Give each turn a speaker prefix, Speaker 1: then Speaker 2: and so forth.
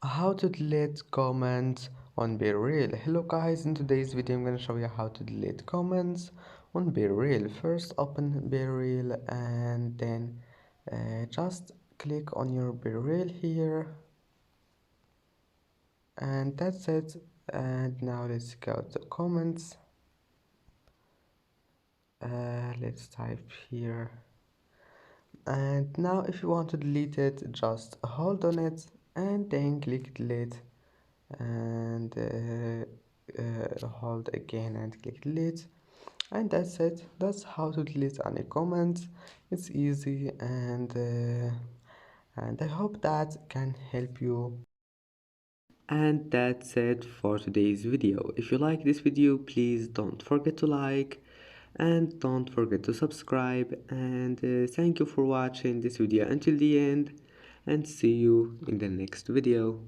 Speaker 1: How to delete comments on BeReal. Hello guys, in today's video I'm going to show you how to delete comments on BeReal. First open BeReal and then just click on your BeReal here, and that's it. And now let's go to comments. Let's type here, and now if you want to delete it, just hold on it and then click delete, and hold again and click delete, and that's it. That's how to delete any comments. It's easy, and I hope that can help you. And that's it for today's video. If you like this video, please don't forget to like and don't forget to subscribe, and thank you for watching this video until the end, and see you in the next video.